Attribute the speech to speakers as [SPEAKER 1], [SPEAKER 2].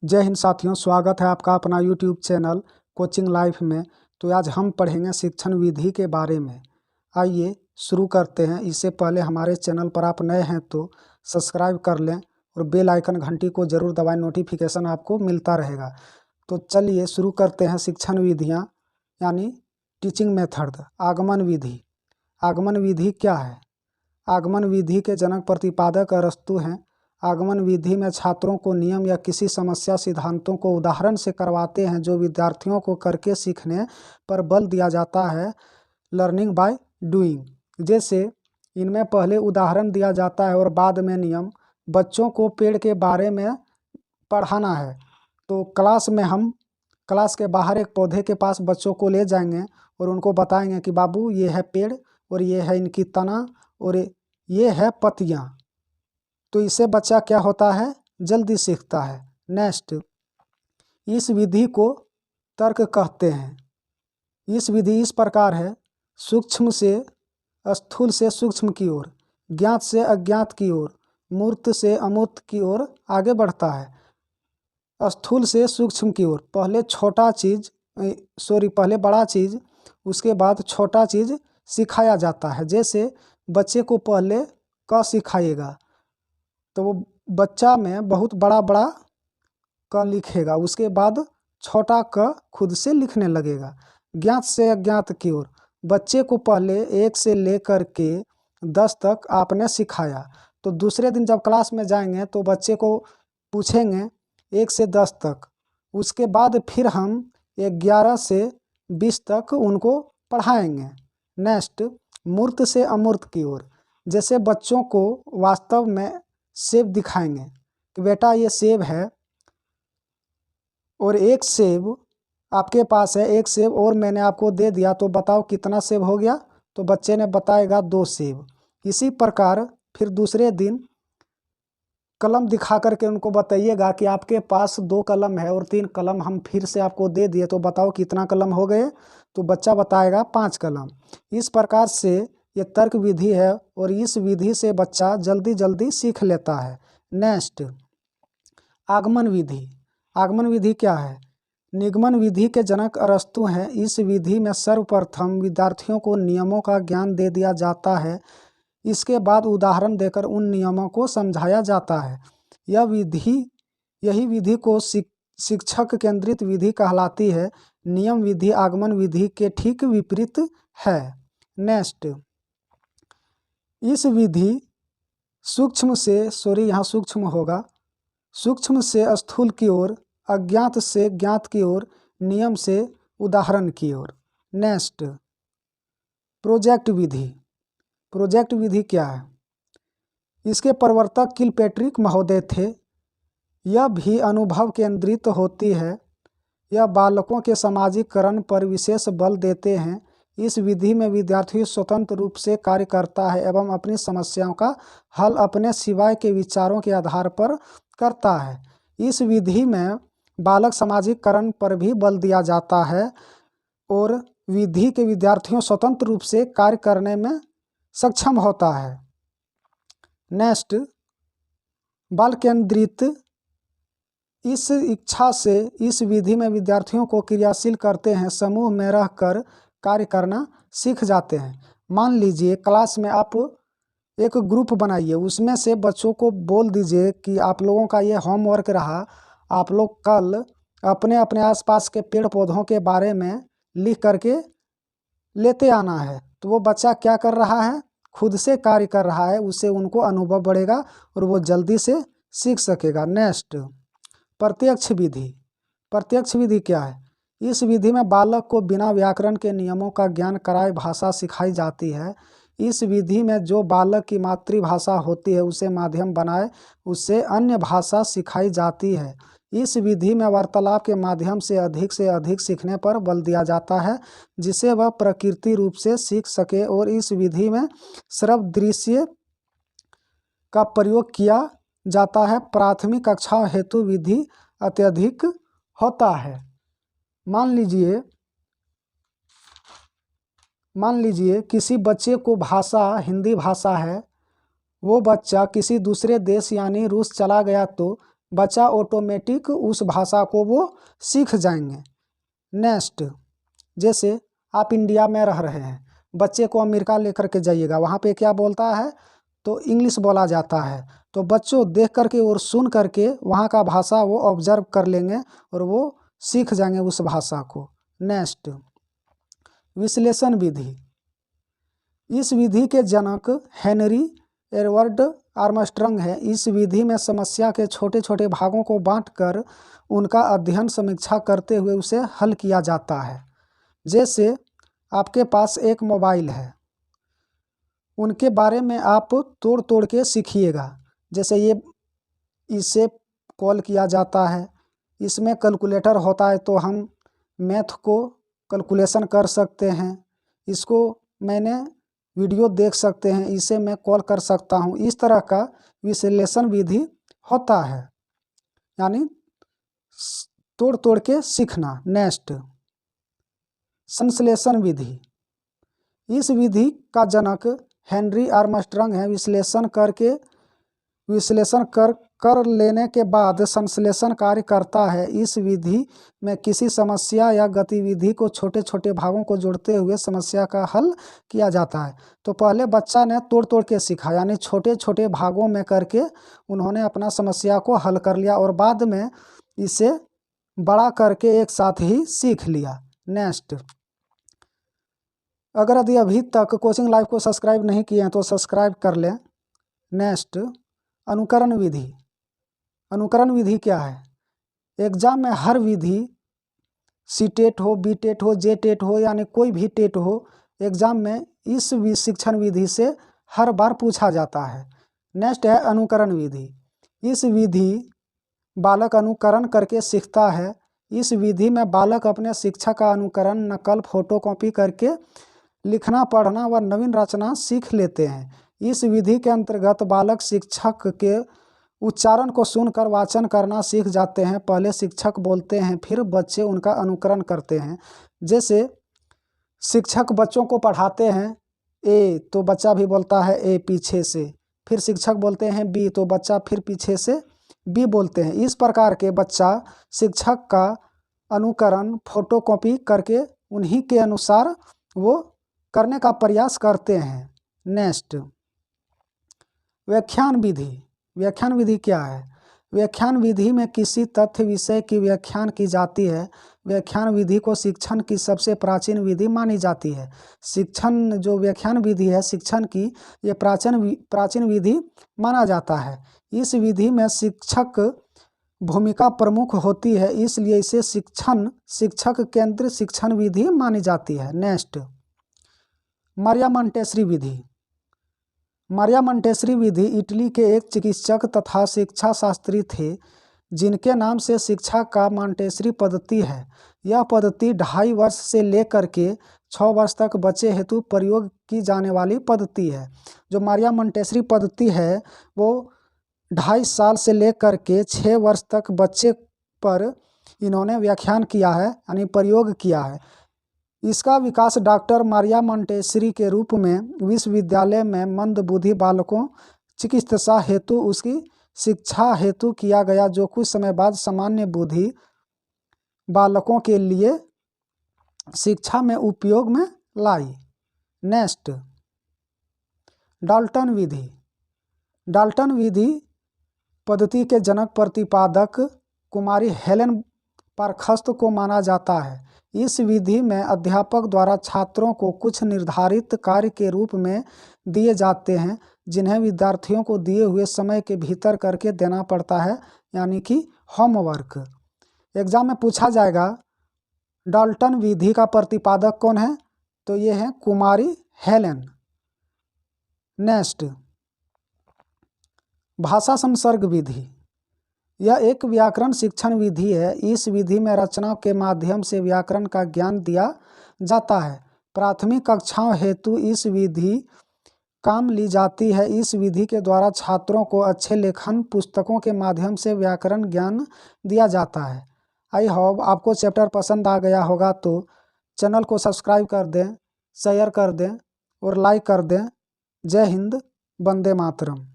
[SPEAKER 1] जय हिंद साथियों, स्वागत है आपका अपना यूट्यूब चैनल कोचिंग लाइफ में। तो आज हम पढ़ेंगे शिक्षण विधि के बारे में। आइए शुरू करते हैं। इससे पहले हमारे चैनल पर आप नए हैं तो सब्सक्राइब कर लें और बेल आइकन घंटी को ज़रूर दबाएं, नोटिफिकेशन आपको मिलता रहेगा। तो चलिए शुरू करते हैं। शिक्षण विधियाँ यानी टीचिंग मेथड। आगमन विधि। आगमन विधि क्या है? आगमन विधि के जनक प्रतिपादक अरस्तु हैं। आगमन विधि में छात्रों को नियम या किसी समस्या सिद्धांतों को उदाहरण से करवाते हैं जो विद्यार्थियों को करके सीखने पर बल दिया जाता है। Learning by doing. जैसे इनमें पहले उदाहरण दिया जाता है और बाद में नियम। बच्चों को पेड़ के बारे में पढ़ाना है तो क्लास के बाहर एक पौधे के पास बच्चों को ले जाएंगे और उनको बताएंगे कि बाबू ये है पेड़ और ये है इनकी तना और ये है पत्तियाँ। तो इससे बच्चा क्या होता है? जल्दी सीखता है। नेक्स्ट, इस विधि को तर्क कहते हैं। इस विधि इस प्रकार है: सूक्ष्म से स्थूल से सूक्ष्म की ओर, ज्ञात से अज्ञात की ओर, मूर्त से अमूर्त की ओर आगे बढ़ता है। स्थूल से सूक्ष्म की ओर, पहले बड़ा चीज़ उसके बाद छोटा चीज़ सिखाया जाता है। जैसे बच्चे को पहले क सिखाइएगा तो वो बच्चा में बहुत बड़ा बड़ा क लिखेगा, उसके बाद छोटा क खुद से लिखने लगेगा। ज्ञात से अज्ञात की ओर, बच्चे को पहले 1 से लेकर के 10 तक आपने सिखाया तो दूसरे दिन जब क्लास में जाएंगे तो बच्चे को पूछेंगे 1 से 10 तक, उसके बाद फिर हम 11 से 20 तक उनको पढ़ाएंगे। नेक्स्ट, मूर्त से अमूर्त की ओर, जैसे बच्चों को वास्तव में सेब दिखाएंगे कि बेटा ये सेब है और एक सेब आपके पास है, एक सेब और मैंने आपको दे दिया तो बताओ कितना सेब हो गया? तो बच्चे ने बताएगा 2 सेब। इसी प्रकार फिर दूसरे दिन कलम दिखा करके उनको बताइएगा कि आपके पास 2 कलम है और 3 कलम हम फिर से आपको दे दिए तो बताओ कितना कलम हो गए? तो बच्चा बताएगा 5 कलम। इस प्रकार से ये तर्क विधि है और इस विधि से बच्चा जल्दी जल्दी सीख लेता है। नेक्स्ट, आगमन विधि। आगमन विधि क्या है? निगमन विधि के जनक अरस्तु हैं। इस विधि में सर्वप्रथम विद्यार्थियों को नियमों का ज्ञान दे दिया जाता है। इसके बाद उदाहरण देकर उन नियमों को समझाया जाता है। यही विधि को शिक्षक केंद्रित विधि कहलाती है। नियम विधि आगमन विधि के ठीक विपरीत है। नेक्स्ट, इस विधि यहाँ सूक्ष्म होगा, सूक्ष्म से स्थूल की ओर, अज्ञात से ज्ञात की ओर, नियम से उदाहरण की ओर। नेक्स्ट, प्रोजेक्ट विधि। प्रोजेक्ट विधि क्या है? इसके प्रवर्तक किलपेट्रिक महोदय थे। यह भी अनुभव केंद्रित होती है। यह बालकों के सामाजिकरण पर विशेष बल देते हैं। इस विधि में विद्यार्थी स्वतंत्र रूप से कार्य करता है एवं अपनी समस्याओं का हल अपने सिवाय के विचारों के आधार पर करता है। इस विधि में बालक सामाजिकरण पर भी बल दिया जाता है और विधि के विद्यार्थियों स्वतंत्र रूप से कार्य करने में सक्षम होता है। नेक्स्ट, बाल केंद्रित। इस इच्छा से इस विधि में विद्यार्थियों को क्रियाशील करते हैं, समूह में रहकर कार्य करना सीख जाते हैं। मान लीजिए क्लास में आप एक ग्रुप बनाइए, उसमें से बच्चों को बोल दीजिए कि आप लोगों का ये होमवर्क रहा, आप लोग कल अपने अपने आसपास के पेड़ पौधों के बारे में लिख करके लेते आना है। तो वो बच्चा क्या कर रहा है? खुद से कार्य कर रहा है, उससे उनको अनुभव बढ़ेगा और वो जल्दी से सीख सकेगा। नेक्स्ट, प्रत्यक्ष विधि। प्रत्यक्ष विधि क्या है? इस विधि में बालक को बिना व्याकरण के नियमों का ज्ञान कराए भाषा सिखाई जाती है। इस विधि में जो बालक की मातृभाषा होती है उसे माध्यम बनाए उससे अन्य भाषा सिखाई जाती है। इस विधि में वार्तालाप के माध्यम से अधिक सीखने पर बल दिया जाता है जिसे वह प्रकृति रूप से सीख सके और इस विधि में श्रव्य दृश्य का प्रयोग किया जाता है। प्राथमिक कक्षा हेतु विधि अत्यधिक होता है। मान लीजिए किसी बच्चे को भाषा हिंदी भाषा है, वो बच्चा किसी दूसरे देश यानी रूस चला गया तो बच्चा ऑटोमेटिक उस भाषा को वो सीख जाएंगे। नेक्स्ट, जैसे आप इंडिया में रह रहे हैं, बच्चे को अमेरिका लेकर के जाइएगा, वहाँ पे क्या बोलता है तो इंग्लिश बोला जाता है, तो बच्चों देख करके और सुन करके वहाँ का भाषा वो ऑब्जर्व कर लेंगे और वो सीख जाएंगे उस भाषा को। नेक्स्ट, विश्लेषण विधि। इस विधि के जनक हेनरी एडवर्ड आर्मस्ट्रांग है। इस विधि में समस्या के छोटे छोटे भागों को बांटकर उनका अध्ययन समीक्षा करते हुए उसे हल किया जाता है। जैसे आपके पास एक मोबाइल है, उनके बारे में आप तोड़ तोड़ के सीखिएगा। जैसे ये इसे कॉल किया जाता है, इसमें कैलकुलेटर होता है तो हम मैथ को कैलकुलेशन कर सकते हैं, इसको मैंने वीडियो देख सकते हैं, इसे मैं कॉल कर सकता हूँ। इस तरह का विश्लेषण विधि होता है, यानी तोड़ तोड़ के सीखना। नेक्स्ट, संश्लेषण विधि। इस विधि का जनक हेनरी आर्मस्ट्रांग है। विश्लेषण कर लेने के बाद संश्लेषण कार्य करता है। इस विधि में किसी समस्या या गतिविधि को छोटे छोटे भागों को जोड़ते हुए समस्या का हल किया जाता है। तो पहले बच्चा ने तोड़ तोड़ के सीखा, यानी छोटे छोटे भागों में करके उन्होंने अपना समस्या को हल कर लिया और बाद में इसे बड़ा करके एक साथ ही सीख लिया। नेक्स्ट, अगर यदि अभी तक कोचिंग लाइव को सब्सक्राइब नहीं किए हैं तो सब्सक्राइब कर लें। नेक्स्ट, अनुकरण विधि। अनुकरण विधि क्या है? एग्जाम में हर विधि, सी टेट हो, बी टेट हो, जे टेट हो, यानी कोई भी टेट हो, एग्जाम में इस शिक्षण विधि से हर बार पूछा जाता है। नेक्स्ट है अनुकरण विधि। इस विधि बालक अनुकरण करके सीखता है। इस विधि में बालक अपने शिक्षक का अनुकरण, नकल, फोटोकॉपी करके लिखना, पढ़ना व नवीन रचना सीख लेते हैं। इस विधि के अंतर्गत बालक शिक्षक के उच्चारण को सुनकर वाचन करना सीख जाते हैं। पहले शिक्षक बोलते हैं, फिर बच्चे उनका अनुकरण करते हैं। जैसे शिक्षक बच्चों को पढ़ाते हैं ए, तो बच्चा भी बोलता है ए पीछे से, फिर शिक्षक बोलते हैं बी, तो बच्चा फिर पीछे से बी बोलते हैं। इस प्रकार के बच्चा शिक्षक का अनुकरण, फोटोकॉपी करके उन्हीं के अनुसार वो करने का प्रयास करते हैं। नेक्स्ट, व्याख्यान विधि। व्याख्यान विधि क्या है? व्याख्यान विधि में किसी तथ्य विषय की व्याख्यान की जाती है। व्याख्यान विधि को शिक्षण की सबसे प्राचीन विधि मानी जाती है। शिक्षण जो व्याख्यान विधि है शिक्षण की, ये प्राचीन विधि माना जाता है। इस विधि में शिक्षक भूमिका प्रमुख होती है, इसलिए इसे शिक्षक केंद्रित शिक्षण विधि मानी जाती है। नेक्स्ट, मारिया मोंटेसरी विधि। मारिया मोंटेसरी विधि इटली के एक चिकित्सक तथा शिक्षा शास्त्री थे, जिनके नाम से शिक्षा का मोंटेसरी पद्धति है। यह पद्धति 2.5 वर्ष से लेकर के 6 वर्ष तक बच्चे हेतु प्रयोग की जाने वाली पद्धति है। जो मारिया मोंटेसरी पद्धति है वो 2.5 साल से लेकर के 6 वर्ष तक बच्चे पर इन्होंने व्याख्यान किया है, यानी प्रयोग किया है। इसका विकास डॉक्टर मारिया मोंटेसरी के रूप में विश्वविद्यालय में मंदबुद्धि बालकों चिकित्सा हेतु उसकी शिक्षा हेतु किया गया, जो कुछ समय बाद सामान्य बुद्धि बालकों के लिए शिक्षा में उपयोग में लाई। नेक्स्ट, डाल्टन विधि। डाल्टन विधि पद्धति के जनक प्रतिपादक कुमारी हेलेन पारखस्त को माना जाता है। इस विधि में अध्यापक द्वारा छात्रों को कुछ निर्धारित कार्य के रूप में दिए जाते हैं, जिन्हें विद्यार्थियों को दिए हुए समय के भीतर करके देना पड़ता है, यानी कि होमवर्क। एग्जाम में पूछा जाएगा डाल्टन विधि का प्रतिपादक कौन है, तो ये है कुमारी हेलेन। नेक्स्ट, भाषा संसर्ग विधि। यह एक व्याकरण शिक्षण विधि है। इस विधि में रचना के माध्यम से व्याकरण का ज्ञान दिया जाता है। प्राथमिक कक्षाओं हेतु इस विधि काम ली जाती है। इस विधि के द्वारा छात्रों को अच्छे लेखन पुस्तकों के माध्यम से व्याकरण ज्ञान दिया जाता है। आई होप आपको चैप्टर पसंद आ गया होगा, तो चैनल को सब्सक्राइब कर दें, शेयर कर दें और लाइक कर दें। जय हिंद, वंदे मातरम।